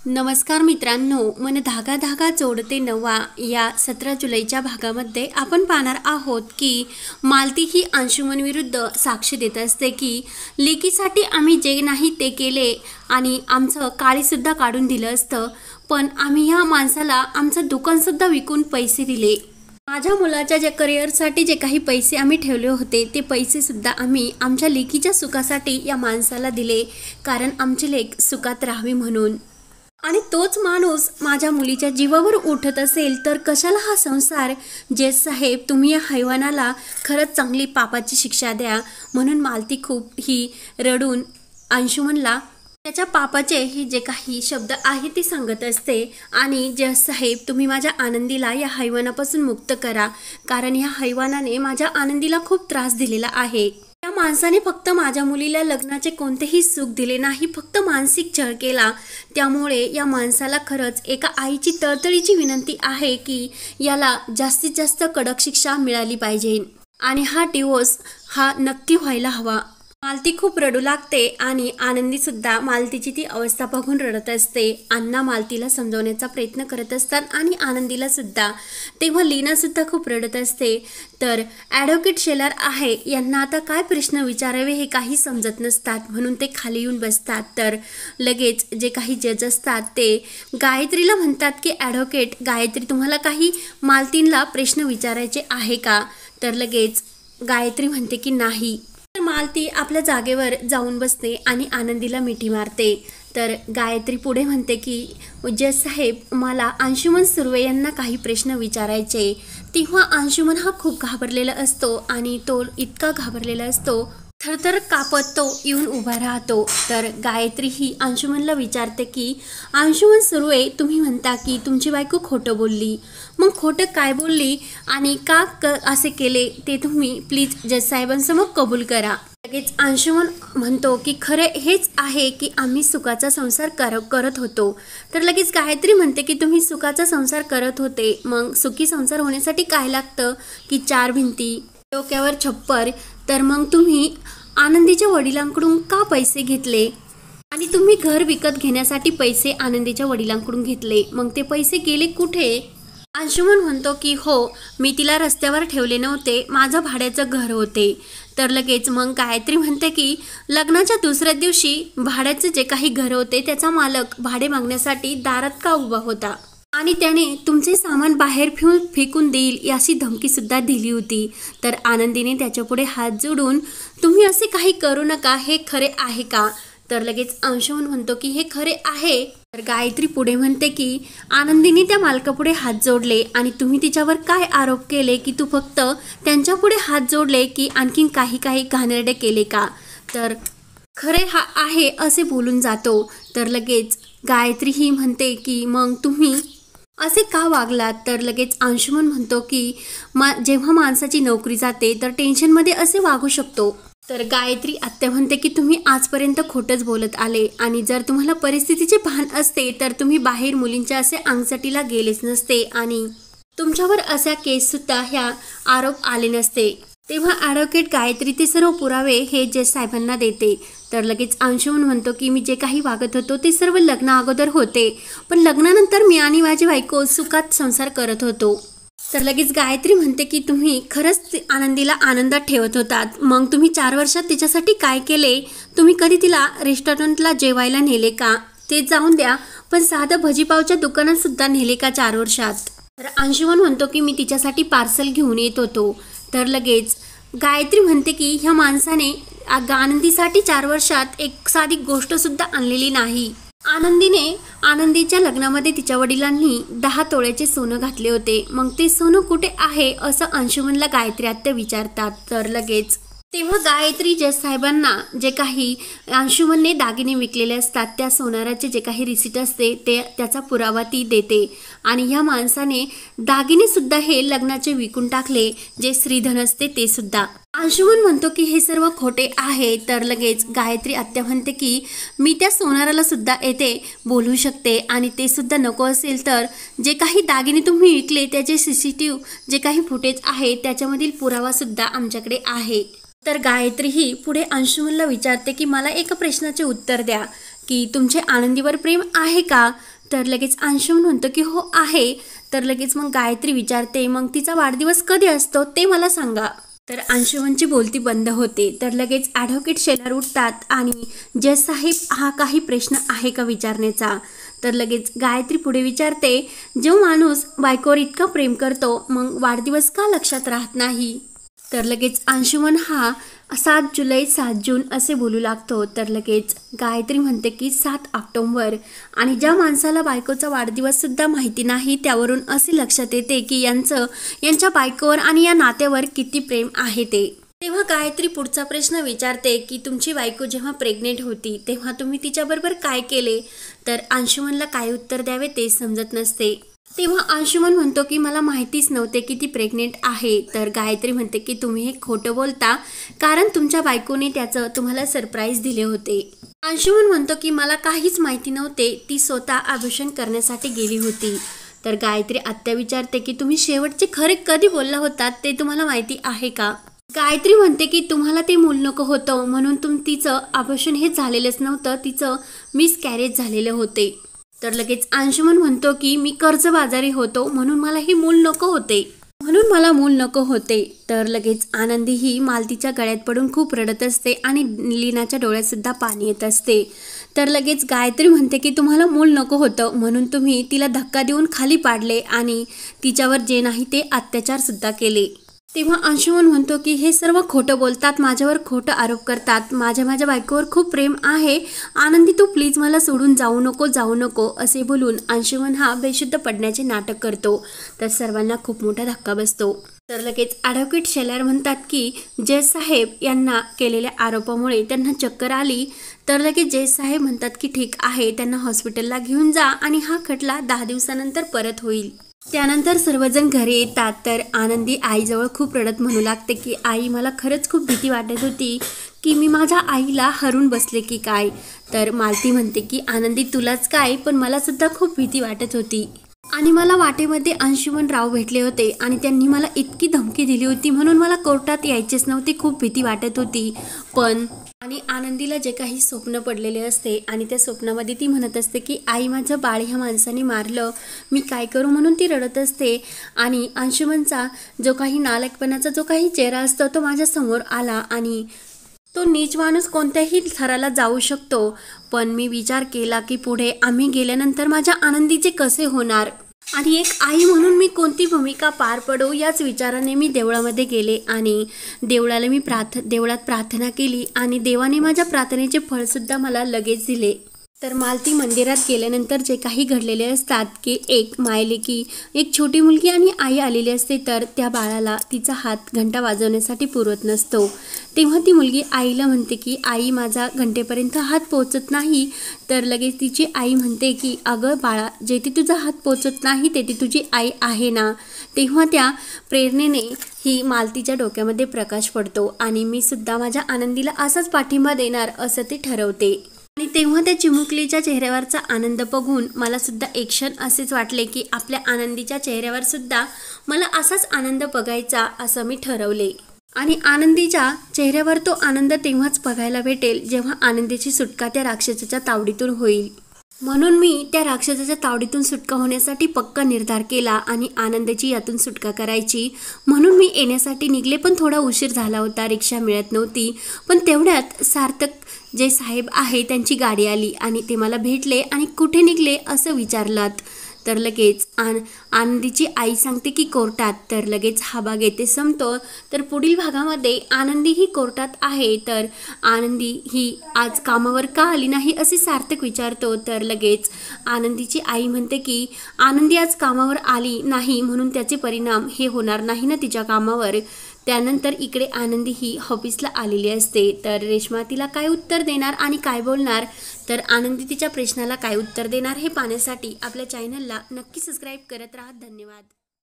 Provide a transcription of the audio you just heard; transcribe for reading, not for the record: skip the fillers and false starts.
नमस्कार मित्रांनो, मन धागा धागा जोडते नवा या 17 जुलैच्या भागामध्ये आपण पाहणार आहोत की मालती ही अंशुमन विरुद्ध साक्ष देत असते की लेकीसाठी आम्ही जे नाही ते केले आणि आमचं काळीसुद्धा काढून दिलं असतं, पण आम्ही ह्या माणसाला आमचं दुकानसुद्धा विकून पैसे दिले। माझ्या मुलाच्या जे करिअरसाठी जे काही पैसे आम्ही ठेवले होते ते पैसेसुद्धा आम्ही आमच्या लेकीच्या सुखासाठी या माणसाला दिले, कारण आमची लेक सुखात राहावी म्हणून। आणि तोच माणूस माझ्या मुलीच्या जीवावर उठत असेल तर कशाला हा संसार। जज साहेब, तुम्ही या हैवानाला खरंच चांगली पापाची शिक्षा द्या। म्हणून मालती खूप ही रडून अंशुमनला त्याच्या पापाचे ही जे काही शब्द आहे ते सांगत असते। आणि जज साहेब, तुम्ही माझ्या आनंदीला या हैवानापासून मुक्त करा, कारण या हैवानाने माझ्या आनंदीला खूप त्रास दिलेला आहे। या माणसाने फक्त माझ्या मुलीला लग्नाचे कोणतेही सुख दिले नाही, फक्त मानसिक छळ केला। त्यामुळे या माणसाला खरंच एका आईची तळतळीची विनंती आहे की याला जास्तीत जास्त कडक शिक्षा मिळाली पाहिजे आणि हा डिवोर्स हा नक्की व्हायला हवा। मालती खूप रडू लागते आणि आनंदी सुद्धा मालतीची ती अवस्था बघून रडत असते। अण्णा मालतीला समजवण्याचा प्रयत्न करत असतात आणि आनंदीला सुद्धा। तेव्हा लीना सुद्धा खूप रडत असते। तर ॲडव्होकेट शेलार आहे, यांना आता काय प्रश्न विचारावे हे काही समजत नसतात, म्हणून ते खाली येऊन बसतात। तर लगेच जे काही जज असतात ते गायत्रीला म्हणतात की ॲडव्होकेट गायत्री, तुम्हाला काही मालतीला प्रश्न विचारायचे आहे का? तर लगेच गायत्री म्हणते की नाही। तर मालती आपल्या जागेवर जाऊन बसते आणि आनंदीला मिठी मारते। तर गायत्री पुढे म्हणते की जज साहेब, मला अंशुमन सुर्वे यांना काही प्रश्न विचारायचे। तेव्हा अंशुमन हा खूप घाबरलेला असतो आणि तो इतका घाबरलेला असतो, थरथर कापत तो येऊन उभा राहतो। तर गायत्री ही अंशुमनला विचारते की अंशुमन सुर्वे, तुम्ही म्हणता की तुमची बायको खोटं बोलली, मग खोटं काय बोलली आणि का असे केले ते तुम्ही प्लीज जज साहेबांसमोर कबूल करा। लगेच अंशुमन म्हणतो की खरे हेच आहे की आम्ही सुखाचा संसार करत होतो। तर लगेच गायत्री म्हणते की तुम्ही सुखाचा संसार करत होते, मग सुखी संसार होण्यासाठी काय लागतं की 4 भिंती, डोक्यावर छप्पर। तर मग तुम्ही आनंदीच्या वडिलांकडून का पैसे घेतले आणि तुम्ही घर विकत घेण्यासाठी पैसे आनंदीच्या वडिलांकडून घेतले, मग ते पैसे गेले कुठे? अंशुमन म्हणतो की हो, मी तिला रस्त्यावर ठेवले नव्हते, माझं भाड्याचं घर होते। तर लगेच मग गायत्री म्हणते की लग्नाच्या दुसऱ्या दिवशी भाड्याचे जे काही घर होते त्याचा मालक भाडे मागण्यासाठी दारात का उभा होता आणि त्याने तुमचे सामान बाहेर फेकून देईल याची धमकी सुद्धा दिली होती। तर आनंदीने त्याच्यापुढे हात जोडून तुम्ही असे काही करू नका, हे खरे आहे का? तर लगेच अंशुमन म्हणतो की हे खरे आहे। तर गायत्री पुढे म्हणते की आनंदीने त्या मालकापुढे हात जोडले आणि तुम्ही तिच्यावर काय आरोप केले की तू फक्त त्यांच्यापुढे हात जोडले की आणखीन काही घाणेरडे केले का? तर खरे हा आहे असे बोलून जातो। तर लगेच गायत्री ही म्हणते की मग तुम्ही असे का वागलात? तर लगेच अंशुमन म्हणतो की जेव्हा माणसाची नोकरी जाते तर टेन्शनमध्ये असे वागू शकतो। तर गायत्री आत्या म्हणते की तुम्ही आजपर्यंत खोटंच बोलत आले आणि जर तुम्हाला परिस्थितीचे भान असते तर तुम्ही बाहेर मुलींच्या असे अंगसटीला गेलेच नसते आणि तुमच्यावर अशा केससुद्धा ह्या आरोप आले नसते। तेव्हा ॲडव्होकेट गायत्री ते सर्व पुरावे हे जज साहेबांना देते। तर लगेच अंशुमन म्हणतो की मी जे काही वागत होतो ते सर्व लग्ना अगोदर होते, पण लग्नानंतर मी आणि माझी बायको सुखात संसार करत होतो। तर लगेच गायत्री म्हणते की तुम्ही खरंच आनंदीला आनंदात ठेवत होतात, मग तुम्ही 4 वर्षात तिच्यासाठी काय केले? तुम्ही कधी तिला रेस्टॉरंटला जेवायला नेले का? ते जाऊन द्या, पण साधं भजीपावच्या दुकानात सुद्धा नेले का 4 वर्षात? तर अंशुमन म्हणतो की मी तिच्यासाठी पार्सल घेऊन येत होतो। तर लगेच गायत्री म्हणते की ह्या माणसाने आनंदीसाठी 4 वर्षात एक साधी गोष्ट सुद्धा आणलेली नाही। आनंदीच्या लग्नामध्ये तिच्या वडिलांनी 10 तोळ्याचे सोनं घातले होते, मग ते सोनं कुठे आहे असं अंशुमनला गायत्री आत्या विचारतात। तर लगेच तेव्हा गायत्री जज साहेबांना जे काही अंशुमनने दागिने विकलेले असतात त्या सोनाराचे जे काही रिसीट असते ते त्याचा पुरावा ती देते आणि ह्या माणसाने दागिने सुद्धा हे लग्नाचे विकून टाकले, जे श्रीधन असते ते सुद्धा। अंशुमन म्हणतो की हे सर्व खोटे आहे। तर लगेच गायत्री आत्या म्हणते की मी त्या सोनाराला सुद्धा येथे बोलवू शकते आणि ते सुद्धा नको असेल तर जे काही दागिने तुम्ही विकले त्याचे CCTV जे काही फुटेज आहे त्याच्यामधील पुरावा सुद्धा आमच्याकडे आहे। तर गायत्री ही पुढे अंशुमनला विचारते की मला एका प्रश्नाचे उत्तर द्या की तुमचे आनंदीवर प्रेम आहे का? तर लगेच अंशुमन म्हणतो की हो आहे. तर लगेच मग गायत्री विचारते मग तिचा वाढदिवस कधी असतो ते मला सांगा. तर अंशुमनची बोलती बंद होते. तर लगेच ॲडव्होकेट शेलार उठतात आणि जज साहेब हा काही प्रश्न आहे का विचारण्याचा. तर लगेच गायत्री पुढे विचारते जो माणूस बायकोवर इतका प्रेम करतो मग वाढदिवस का लक्षात राहत नाही. तर लगेच अंशुमन हा 7 जुलै 7 जून असे बोलू लागतो. तर लगेच गायत्री म्हणते की 7 ऑक्टोबर आणि ज्या माणसाला बायकोचा वाढदिवससुद्धा माहिती नाही त्यावरून असे लक्षात येते की यांच्या बायकोवर आणि या नात्यावर किती प्रेम आहे ते. तेव्हा गायत्री पुढचा प्रश्न विचारते की तुमची बायको जेव्हा प्रेग्नेंट होती तेव्हा तुम्ही तिच्याबरोबर काय केले. तर अंशुमनला काय उत्तर द्यावे ते समजत नसते. तेव्हा अंशुमन म्हणतो की मला माहितीच नव्हते की ती प्रेग्नेंट आहे. तर गायत्री म्हणते की तुम्ही हे खोटं बोलता कारण तुमच्या बायकोने त्याचं तुम्हाला सरप्राईज दिले होते. अंशुमन म्हणतो की मला काहीच माहिती नव्हते, ती स्वतः आभूषण करण्यासाठी गेली होती. तर गायत्री आत्या विचारते की तुम्ही शेवटचे खरे कधी बोलला होतात ते तुम्हाला माहिती आहे का. गायत्री म्हणते की तुम्हाला ते मूल नको होतं म्हणून तिचं आभूषण हे झालेलंच नव्हतं, तिचं मिसकॅरेज झालेलं होते. तर लगेच अंशुमन म्हणतो की मी कर्जबाजारी होतो म्हणून मला हे मूल नको होते. तर लगेच आनंदी ही मालतीच्या गळ्यात पडून खूप रडत असते आणि लीनाच्या डोळ्यात सुद्धा पाणी येत असते. तर लगेच गायत्री म्हणते की तुम्हाला मूल नको होतं म्हणून तुम्ही तिला धक्का देऊन खाली पाडले आणि तिच्यावर जे नाही ते अत्याचार सुद्धा केले. तेव्हा अंशुमन म्हणतो की हे सर्व खोटं बोलतात, माझ्यावर खोटं आरोप करतात, माझ्या बायकोवर खूप प्रेम आहे, आनंदी तू प्लीज मला सोडून जाऊ नको असे बोलून अंशुमन हा बेशुद्ध पडण्याचे नाटक करतो. तर सर्वांना खूप मोठा धक्का बसतो. तर लगेच ॲडव्होकेट शेलार म्हणतात की जज साहेब यांना केलेल्या आरोपामुळे त्यांना चक्कर आली. तर लगेच जज साहेब म्हणतात की ठीक आहे, त्यांना हॉस्पिटलला घेऊन जा आणि हा खटला 10 दिवसानंतर परत होईल. त्यानंतर सर्वजण घरी येतात. तर आनंदी आईजवळ खूप रडत म्हणू लागते की आई मला खरंच खूप भीती वाटत होती की मी माझ्या आईला हरून बसले की काय. तर मालती म्हणते की आनंदी तुलाच काय पण मला सुद्धा खूप भीती वाटत होती आणि मला वाटेमध्ये अंशुमन राव भेटले होते आणि त्यांनी मला इतकी धमकी दिली होती म्हणून मला कोर्टात यायचेच नव्हते, खूप भीती वाटत होती. पण आणि आनंदीला जे काही स्वप्न पडलेले असते आणि त्या स्वप्नामध्ये ती म्हणत असते की आई माझं बाळ ह्या माणसाने मारलं, मी काय करू म्हणून ती रडत असते. आणि अंशुमनचा जो काही नालायकपणाचा जो काही चेहरा असतो तो माझ्यासमोर आला आणि तो नीच माणूस कोणत्याही थराला जाऊ शकतो, पण मी विचार केला की पुढे आम्ही गेल्यानंतर माझ्या आनंदीचे कसे होणार आणि एक आई म्हणून मी कोणती भूमिका पार पडू याच विचाराने मी देवळामध्ये गेले आणि देवळात प्रार्थना केली आणि देवाने माझ्या प्रार्थनेचे फळसुद्धा मला लगेच दिले. तर मालती मंदिरात गेल्यानंतर जे काही घडलेले असतात की एक मायलेकी एक छोटी मुलगी आणि आई आलेली असते. तर त्या बाळाला तिचा हात घंटा वाजवण्यासाठी पुरत नसतो. तेव्हा ती मुलगी आईला म्हणते की आई माझा घंटेपर्यंत हात पोचत नाही. तर लगेच तिची आई म्हणते की अगं बाळा, जेथे तुझा हात पोचत नाही तेथे तुझी आई आहे ना. तेव्हा त्या प्रेरणेने ही मालतीच्या डोक्यामध्ये प्रकाश पडतो आणि मी सुद्धा माझ्या आनंदीला असाच पाठिंबा देणार असं ते ठरवते. आणि तेव्हा त्या चिमुकलीच्या चेहऱ्यावरचा आनंद बघून मला सुद्धा एक क्षण असेच वाटले की आपल्या आनंदीच्या चेहऱ्यावर सुद्धा मला असाच आनंद बघायचा असं मी ठरवले. आणि आनंदीच्या चेहऱ्यावर तो आनंद तेव्हाच बघायला भेटेल जेव्हा आनंदीची सुटका त्या राक्षसाच्या तावडीतून होईल. म्हणून मी त्या राक्षसाच्या तावडीतून सुटका होण्यासाठी पक्का निर्धार केला आणि आनंदाची यातून सुटका करायची म्हणून मी येण्यासाठी निघले. पण थोडा उशीर झाला होता, रिक्षा मिळत नव्हती. पण तेवढ्यात सार्थक जे साहेब आहे त्यांची गाडी आली आणि ते मला भेटले आणि कुठे निघले असं विचारलात. तर लगेच आनंदीची आई सांगते की कोर्टात. तर लगेच हा भाग येथे संपतो. तर पुढील भागामध्ये आनंदी ही कोर्टात आहे. तर आनंदी ही आज कामावर का आली नाही असे सार्थक विचारतो. तर लगेच आनंदीची आई म्हणते की आनंदी आज कामावर आली नाही म्हणून त्याचे परिणाम हे होणार नाही ना तिच्या कामावर. त्यानंतर इकडे आनंदी ही ऑफिसला आलेली असते. तर रेश्मा तिला काय उत्तर देणार आणि काय बोलणार, तर आनंदी तिच्या प्रश्नाला काय उत्तर देणार हे पाहण्यासाठी आपल्या चॅनलला नक्की सबस्क्राईब करत राहा. धन्यवाद.